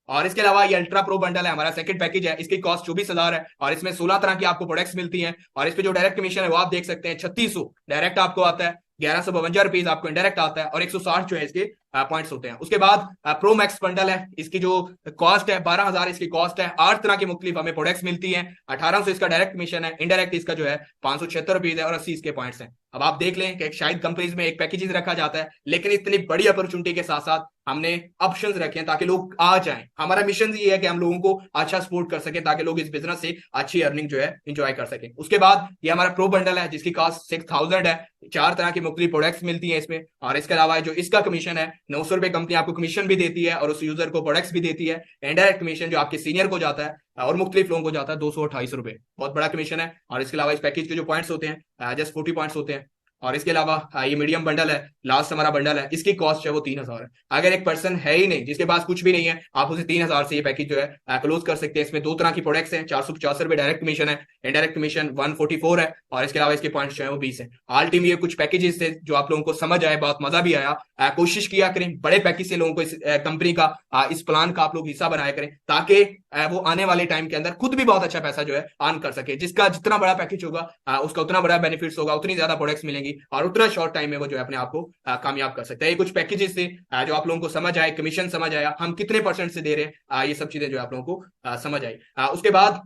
और इसके अलावा ये अल्ट्रा प्रो बंडल है, हमारा सेकंड पैकेज है, इसकी कॉस्ट 24,000 है और इसमें 16 तरह की आपको प्रोडक्ट्स मिलती हैं। और इस पे जो डायरेक्ट कमीशन है वो आप देख सकते हैं 3600 डायरेक्ट आपको आता है, 1152 रुपीज आपको इंडायरेक्ट आता है और 160 जो है इसके पॉइंट्स होते हैं। उसके बाद प्रो मैक्स बंडल है, इसकी जो कॉस्ट है 12,000 इसकी कॉस्ट है। 8 तरह की मुख्तलिफ हमें प्रोडक्ट्स मिलती हैं। 1800 इसका डायरेक्ट कमीशन है, इंडायरेक्ट इसका जो है 576 रुपीज है और 80 इसके पॉइंट्स हैं। अब आप देख लें कि शायद कंपनीज में एक पैकेजेस रखा जाता है, लेकिन इतनी बड़ी अपॉर्चुनिटी के साथ साथ हमने ऑप्शंस रखे हैं ताकि लोग आ जाएं। हमारा मिशन ये है कि हम लोगों को अच्छा सपोर्ट कर सके ताकि लोग इस बिजनेस से अच्छी अर्निंग जो है एंजॉय कर सके। उसके बाद ये हमारा प्रो बंडल है जिसकी कॉस्ट 6,000 है। 4 तरह की मुख्तलिफ प्रोडक्ट्स मिलती हैं इसमें। और इसके अलावा जो इसका कमीशन है 900 रुपए कंपनी आपको कमीशन भी देती है और उस यूजर को प्रोडक्ट्स भी देती है। इंडायरेक्ट कमीशन जो आपके सीनियर को जाता है और मुख्तलिफ लोगों को जाता है 228 रुपए, बहुत बड़ा कमीशन है। और इसके अलावा इस पैकेज के जो पॉइंट्स होते हैं जस्ट 40 पॉइंट्स होते हैं। और इसके अलावा ये मीडियम बंडल है, लास्ट हमारा बंडल है, इसकी कॉस्ट है वो 3,000 है। अगर एक पर्सन है ही नहीं, जिसके पास कुछ भी नहीं है, आप उसे 3,000 से ये पैकेज जो है क्लोज कर सकते हैं। इसमें 2 तरह की प्रोडक्ट्स हैं, 450 रुपए डायरेक्ट कमीशन है, इंडायरेक्ट कमीशन 144 है और इसके अलावा इसके पॉइंट्स जो है वो 20 है। ऑल टीम ये कुछ पैकेजेस थे जो आप लोगों को समझ आए, बहुत मजा भी आया। कोशिश किया करें बड़े पैकेज से लोगों को इस कंपनी का, इस प्लान का आप लोग हिस्सा बनाया करें ताकि वो आने वाले टाइम के अंदर खुद भी बहुत अच्छा पैसा जो है अर्न कर सके। जिसका जितना बड़ा पैकेज होगा उसका उतना बड़ा बेनिफिट्स होगा, उतनी ज्यादा प्रोडक्ट्स मिलेंगी और उतना शॉर्ट टाइम में वो जो है अपने आप को कामयाब कर सकते हैं। ये कुछ पैकेजेस थे जो आप लोगों को समझ आए, कमीशन समझ आया, हम कितने परसेंट से दे रहे हैं, ये सब चीजें जो आप लोगों को समझ आई। उसके बाद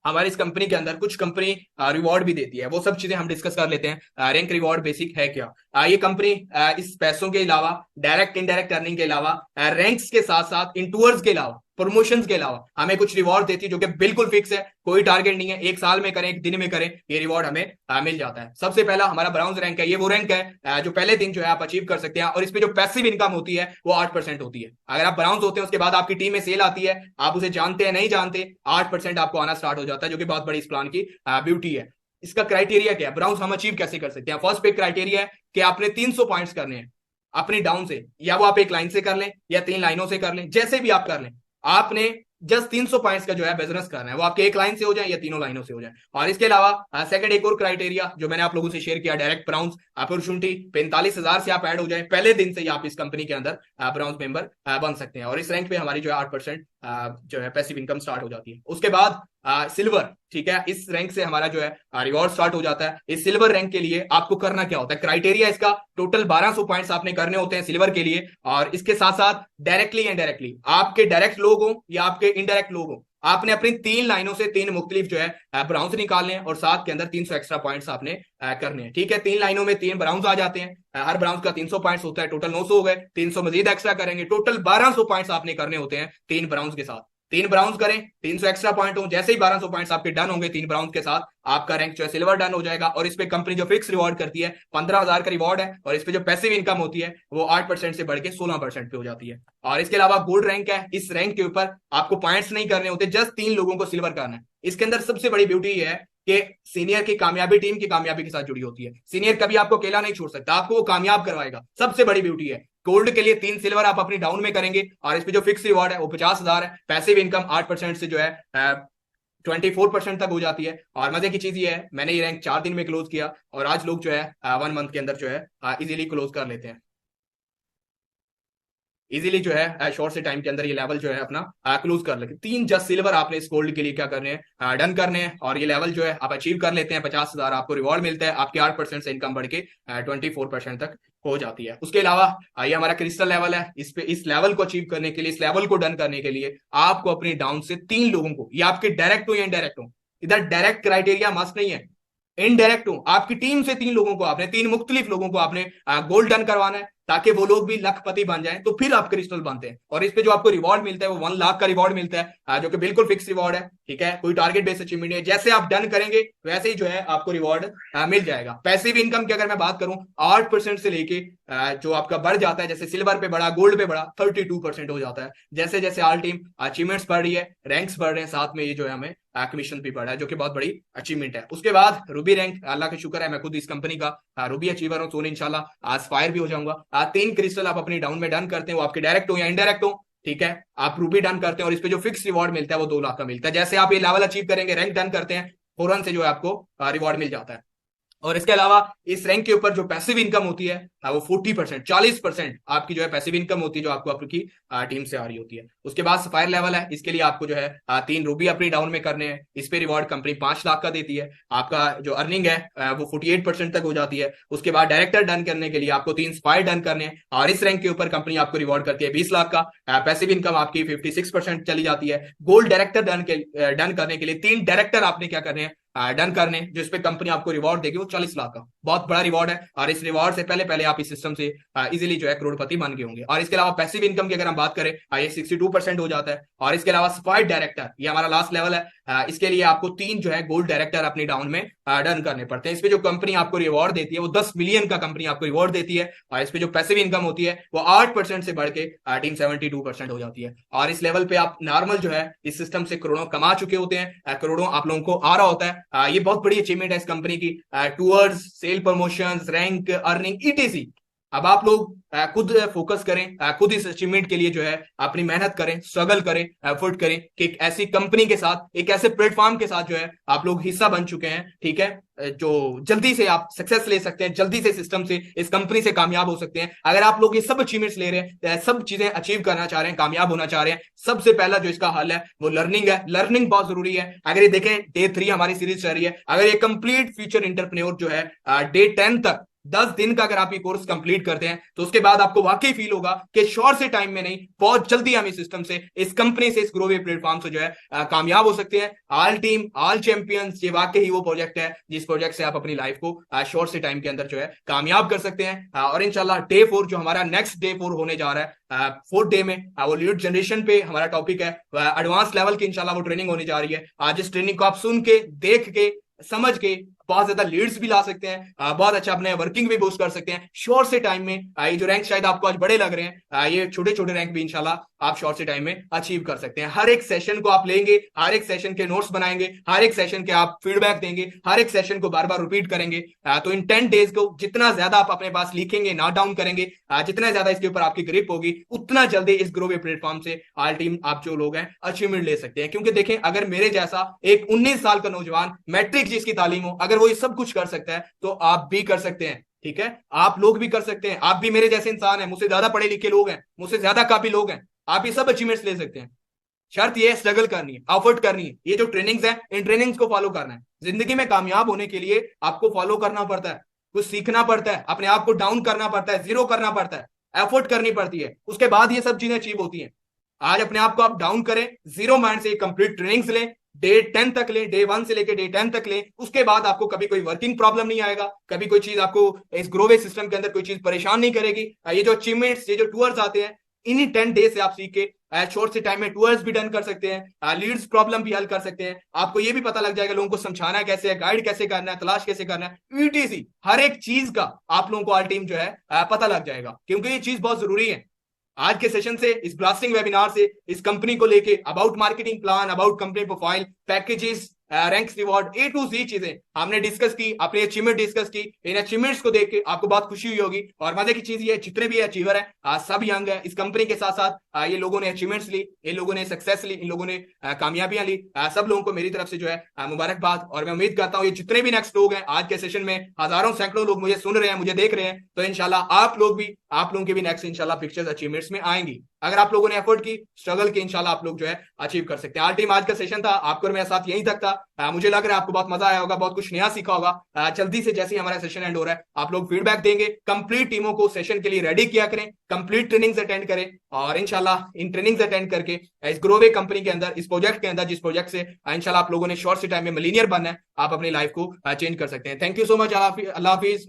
हमारी इस कंपनी के अंदर कुछ कंपनी रिवॉर्ड भी देती है, वो सब चीजें हम डिस्कस कर लेते हैं। रैंक रिवॉर्ड बेसिक है क्या। ये कंपनी इस पैसों के अलावा, डायरेक्ट इनडायरेक्ट अर्निंग के अलावा, रैंक्स के साथ साथ इंटूअर्स के अलावा, प्रमोशंस के अलावा हमें कुछ रिवॉर्ड देती है जो कि बिल्कुल फिक्स है, कोई टारगेट नहीं है, 1 साल में करें, 1 दिन में करें, ये रिवॉर्ड हमें मिल जाता है। सबसे पहला हमारा ब्राउन्स रैंक है, ये वो रैंक है जो पहले दिन जो है आप अचीव कर सकते हैं और इसमें जो पैसिव इनकम होती है वो 8% होती है। अगर आप ब्राउन्स होते हैं उसके बाद आपकी टीम में सेल आती है, आप उसे जानते हैं नहीं जानते, 8% आपको आना स्टार्ट हो जाता है, जो कि बहुत बड़ी इस प्लान की ब्यूटी है। इसका क्राइटेरिया क्या है, ब्राउन्स हम अचीव कैसे कर सकते हैं। फर्स्ट पे क्राइटेरिया है कि आपने 300 पॉइंट्स करने हैं अपनी डाउन से, या वो आप 1 लाइन से कर लें या 3 लाइनों से कर लें, जैसे भी आप कर लें, आपने जस्ट 300 पॉइंट्स का जो है बिजनेस करना है, वो आपके 1 लाइन से हो जाए या 3 लाइनों से हो जाए। और इसके अलावा सेकंड एक और क्राइटेरिया जो मैंने आप लोगों से शेयर किया, डायरेक्ट ब्राउन्स अपॉर्चुनिटी 45,000 से आप ऐड हो जाए, पहले दिन से ही आप इस कंपनी के अंदर ब्राउन्स मेंबर बन सकते हैं। और इस रैंक पे हमारी जो है 8% जो है पैसिव इनकम स्टार्ट हो जाती है। उसके बाद सिल्वर, ठीक है, इस रैंक से हमारा जो है रिवॉर्ड स्टार्ट हो जाता है। इस सिल्वर रैंक के लिए आपको करना क्या होता है, क्राइटेरिया इसका टोटल 1200 पॉइंट्स आपने करने होते हैं सिल्वर के लिए। और इसके साथ साथ डायरेक्टली एंड डायरेक्टली, आपके डायरेक्ट लोग हो या आपके इनडायरेक्ट लोग हो, आपने अपनी 3 लाइनों से 3 मुख्तलिफ जो है ब्राउन्स निकालने हैं और साथ के अंदर 300 एक्स्ट्रा पॉइंट्स आपने करने हैं। ठीक है, 3 लाइनों में 3 ब्राउन्स आ जाते हैं, हर ब्राउन्स का 300 पॉइंट्स होता है, टोटल 900 हो गए, 300 मजीद एक्स्ट्रा करेंगे, टोटल 1200 पॉइंट्स आपने करने होते हैं 3 ब्राउन्स के साथ। 3 ब्राउन्स करें, 300 एक्स्ट्रा पॉइंट हो, जैसे ही 1200 पॉइंट्स आपके डन होंगे 3 ब्राउन्स के साथ, आपका रैंक जो है सिल्वर डन हो जाएगा। और इस पे कंपनी जो फिक्स रिवॉर्ड करती है 15,000 का रिवॉर्ड है और इस पे जो पैसिव इनकम होती है वो 8% से बढ़ के 16% पे हो जाती है। और इसके अलावा गोल्ड रैंक है, इस रैंक के ऊपर आपको पॉइंट्स नहीं करने होते, जस्ट 3 लोगों को सिल्वर करना है। इसके अंदर सबसे बड़ी ब्यूटी है कि सीनियर की कामयाबी टीम की कामयाबी के साथ जुड़ी होती है। सीनियर कभी आपको अकेला नहीं छोड़ सकता, आपको वो कामयाब करवाएगा, सबसे बड़ी ब्यूटी है। गोल्ड के लिए 3 सिल्वर आप अपनी डाउन में करेंगे और इस पे जो फिक्स रिवॉर्ड है वो 50,000 है। पैसिव इनकम 8% से जो है 24% तक हो जाती है। और मजे की चीज ये है, मैंने ये रैंक 4 दिन में क्लोज किया और आज लोग जो है 1 मंथ के अंदर जो है इजीली क्लोज कर लेते हैं। इजीली जो है शॉर्ट से टाइम के अंदर ये लेवल जो है अपना क्लोज कर लेते हैं। 3 जस्ट सिल्वर आपने इस गोल्ड के लिए क्या करने हैं, डन करने हैं और ये लेवल जो है आप अचीव कर लेते हैं। 50,000 आपको रिवॉर्ड मिलता है, आपके 8% से इनकम बढ़ के 24% तक हो जाती है। उसके अलावा ये हमारा क्रिस्टल लेवल है, इस पे इस लेवल को अचीव करने के लिए, इस लेवल को डन करने के लिए आपको अपनी डाउन से 3 लोगों को, ये आपके डायरेक्ट हो या इनडायरेक्ट हो, इधर डायरेक्ट क्राइटेरिया मस्ट नहीं है, इनडायरेक्ट हूं, आपकी टीम से तीन लोगों को आपने, तीन मुख्तलिफ लोगों को आपने गोल डन करवाना है, ताकि वो लोग भी लखपति बन जाएं, तो फिर आप क्रिस्टल बनते हैं। और इस पे जो आपको रिवॉर्ड मिलता है वो 1 लाख का रिवॉर्ड मिलता है, जो कि बिल्कुल फिक्स रिवॉर्ड है, ठीक है, कोई टारगेट बेस्ड अचीवमेंट है। जैसे आप डन करेंगे वैसे ही जो है आपको रिवॉर्ड मिल जाएगा। पैसिव इनकम की अगर मैं बात करूं, 8% से लेके जो आपका बढ़ जाता है, जैसे सिल्वर पे बढ़ा, गोल्ड पे बढ़ा, 32% हो जाता है। जैसे जैसे आल टीम अचीवमेंट्स बढ़ रही है, रैंक्स बढ़ रहे हैं, साथ में ये जो है हमें कमीशन भी बढ़ा है, जो कि बहुत बड़ी अचीवमेंट है। उसके बाद रूबी रैंक, अल्लाह का शुक्र है मैं खुद इस कंपनी का रूबी अचीवर हूं, सोन इंशाल्लाह एस्पायर भी हो जाऊंगा। 3 क्रिस्टल आप अपनी डाउन में डन करते हैं, वो आपके डायरेक्ट हो या इनडायरेक्ट हो, ठीक है, आप रूबी डन करते हैं और इस पे जो फिक्स रिवॉर्ड मिलता है वो 2 लाख का मिलता है। जैसे आप ये लेवल अचीव करेंगे, रैंक डन करते हैं, फौरन से जो है आपको रिवॉर्ड मिल जाता है। और इसके अलावा इस रैंक के ऊपर जो पैसिव इनकम होती है वो 40%, 40% आपकी जो है पैसिव इनकम होती है, जो आपको आपकी टीम से आ रही होती है। उसके बाद सफायर लेवल है, इसके लिए आपको जो है 3 रूबी अपनी डाउन में करने हैं। इस पे रिवॉर्ड कंपनी 5 लाख का देती है। आपका जो अर्निंग है वो 48% तक हो जाती है। उसके बाद डायरेक्टर डन करने के लिए आपको 3 स्पायर डन करने हैं, और इस रैंक के ऊपर कंपनी आपको रिवॉर्ड करती है 20 लाख का। पैसिव इनकम आपकी 56% चली जाती है। गोल्ड डायरेक्टर डन करने के लिए 3 डायरेक्टर आपने क्या करने हैं, डन करने, जिस पे कंपनी आपको रिवॉर्ड देगी वो 40 लाख का। बहुत बड़ा रिवॉर्ड है, और इस रिवॉर्ड से पहले पहले आप इस सिस्टम से इजीली जो है करोड़पति बन गए होंगे। और इसके अलावा पैसिव इनकम की अगर हम बात करें, ये 62% हो जाता है। और इसके अलावा स्पायर डायरेक्टर, ये हमारा लास्ट लेवल है, इसके लिए आपको 3 जो है गोल्ड डायरेक्टर अपनी डाउन में डन करने पड़ते हैं। इस पे जो कंपनी आपको रिवॉर्ड देती है वो 10 मिलियन का कंपनी आपको रिवॉर्ड देती है। और इस पे जो पैसिव इनकम होती है वो 8% से बढ़ के टीम 72% हो जाती है। और इस लेवल पे आप नॉर्मल जो है इस सिस्टम से करोड़ों कमा चुके होते हैं, करोड़ों आप लोगों को आ रहा होता है। ये बहुत बड़ी अचीवमेंट है इस कंपनी की। Tours, sale promotions, rank, earning, etc. अब आप लोग खुद फोकस करें, खुद इस अचीवमेंट के लिए जो है अपनी मेहनत करें, स्ट्रगल करें, एफर्ट करें कि एक ऐसी कंपनी के साथ, एक ऐसे प्लेटफॉर्म के साथ जो है आप लोग हिस्सा बन चुके हैं, ठीक है, जो जल्दी से आप सक्सेस ले सकते हैं, जल्दी से सिस्टम से, इस कंपनी से कामयाब हो सकते हैं। अगर आप लोग ये सब अचीवमेंट्स ले रहे हैं, सब चीजें अचीव करना चाह रहे हैं, कामयाब होना चाह रहे हैं, सबसे पहला जो इसका हल है वो लर्निंग है। लर्निंग बहुत जरूरी है। अगर ये देखें, डे 3 हमारी सीरीज चल रही है, अगर ये कंप्लीट फ्यूचर इंटरप्रेन्योर जो है डे 10 तक 10 दिन का अगर आप ये कोर्स कंप्लीट करते हैं, तो उसके बाद आपको वाकई फील होगा कि शॉर्ट से टाइम में नहीं, बहुत जल्दी हम इस सिस्टम से, इस कंपनी से, इस ग्रोवे प्लेटफॉर्म से जो है कामयाब हो सकते हैं। ऑल टीम, ऑल चैंपियंस, ये वाकई ही वो प्रोजेक्ट है जिस प्रोजेक्ट से आप अपनी लाइफ को शॉर्ट से टाइम के अंदर जो है कामयाब कर सकते हैं। और इंशाल्लाह डे 4 जो हमारा नेक्स्ट डे 4 होने जा रहा है, 4th डे में वो लीड जनरेशन पे हमारा टॉपिक है, एडवांस लेवल की इंशाल्लाह वो ट्रेनिंग होने जा रही है। आज इस ट्रेनिंग को आप सुन के, देख के, समझ के बहुत ज्यादा लीड्स भी ला सकते हैं, बहुत अच्छा अपने वर्किंग भी बूस्ट कर सकते हैं शॉर्ट से टाइम में। ये जो रैंक शायद आपको आज बड़े लग रहे हैं, ये छोटे छोटे रैंक भी इंशाल्लाह आप शॉर्ट से टाइम में अचीव कर सकते हैं। हर एक सेशन को आप लेंगे, हर एक सेशन के नोट्स बनाएंगे, हर एक सेशन के आप फीडबैक देंगे, हर एक सेशन को बार बार रिपीट करेंगे, तो इन 10 डेज को जितना ज्यादा आप अपने पास लिखेंगे, नोट डाउन करेंगे, जितना ज्यादा इसके ऊपर आपकी ग्रिप होगी, उतना जल्दी इस ग्रोवे प्लेटफॉर्म से ऑल टीम आप जो लोग हैं अचीवमेंट ले सकते हैं। क्योंकि देखें, अगर मेरे जैसा एक 19 साल का नौजवान, मैट्रिक जिसकी तालीम हो, अगर वो ये सब कुछ कर सकता है, तो आप भी कर सकते हैं, ठीक है, आप लोग भी कर सकते हैं। आप भी मेरे जैसे इंसान हैं, मुझसे ज्यादा पढ़े लिखे लोग हैं, मुझसे ज्यादा काबिल लोग हैं, आप ये सब अचीवमेंट्स ले सकते हैं। शर्त ये है, स्ट्रगल करनी है, एफर्ट करनी है। ये जो ट्रेनिंग्स हैं, इन ट्रेनिंग्स को फॉलो करना है। जिंदगी में कामयाब होने के लिए आपको फॉलो करना पड़ता है, कुछ सीखना पड़ता है, अपने आप को डाउन करना पड़ता है, जीरो करना पड़ता है, एफर्ट करनी पड़ती है, उसके बाद ये सब चीजें अचीव होती हैं। आज अपने आप को आप डाउन करें, जीरो माइंड से कंप्लीट ट्रेनिंग्स लें, डे 10 तक लें, डे 1 से लेकर डे 10 तक लें, उसके बाद आपको कभी कोई वर्किंग प्रॉब्लम नहीं आएगा, कभी कोई चीज आपको इस ग्रोवे सिस्टम के अंदर कोई चीज परेशान नहीं करेगी। ये जो अचीवमेंट्स, ये जो टूर्स आते हैं, इन्हीं 10 डेज से आप सीख के शॉर्ट से टाइम में टूर्स भी डन कर सकते हैं, लीड्स प्रॉब्लम भी हल कर सकते हैं। आपको ये भी पता लग जाएगा लोगों को समझाना कैसे है, गाइड कैसे करना है, तलाश कैसे करना है, ईटीसी हर एक चीज का आप लोगों को ऑल टीम जो है पता लग जाएगा, क्योंकि ये चीज बहुत जरूरी है। आज के सेशन से, इस ब्लास्टिंग वेबिनार से, इस कंपनी को लेके about marketing plan, about company profile, packages, ranks, reward, A to Z चीजें हमने डिस्कस की, अपने अचीवमेंट डिस्कस की। इन अचीवमेंट्स को देख के आपको बहुत खुशी हुई होगी। और मजे की चीज ये, जितने भी अचीवर हैं सब यंग है। इस कंपनी के साथ साथ ये लोगों ने अचीवमेंट्स ली, इन लोगों ने सक्सेस ली, इन लोगों ने कामयाबियां ली। सब लोगों को मेरी तरफ से जो है मुबारकबाद। और मैं उम्मीद करता हूँ ये जितने भी नेक्स्ट लोग हैं आज के सेशन में, हजारों सैकड़ों लोग मुझे सुन रहे हैं, मुझे देख रहे हैं, तो इंशाल्लाह आप लोग भी आप लोगों के भी नेक्स्ट इंशाल्लाह पिक्चर्स अचीवमेंट्स में आएंगी। अगर आप लोगों ने एफर्ट की, स्ट्रगल की, इंशाल्लाह आप लोग जो है अचीव कर सकते हैं। आर टीम, आज का सेशन था आपको और मेरे साथ यहीं तक था। मुझे लग रहा है आपको बहुत मजा आया होगा, बहुत कुछ नया सीखा होगा। जल्दी से जैसे ही हमारा सेशन एंड हो रहा है आप लोग फीडबैक देंगे। कंप्लीट टीमों को सेशन के लिए रेडी किया करें, कंप्लीट ट्रेनिंग्स अटेंड करें और इंशाल्लाह इन ट्रेनिंग्स अटेंड करके इस ग्रोवे कंपनी के अंदर, इस प्रोजेक्ट के अंदर, जिस प्रोजेक्ट से इंशाल्लाह आप लोगों ने शॉर्ट से टाइम में मिलीनियर बनना है, आप अपनी लाइफ को चेंज कर सकते हैं। Thank you so much. Allah Hafiz.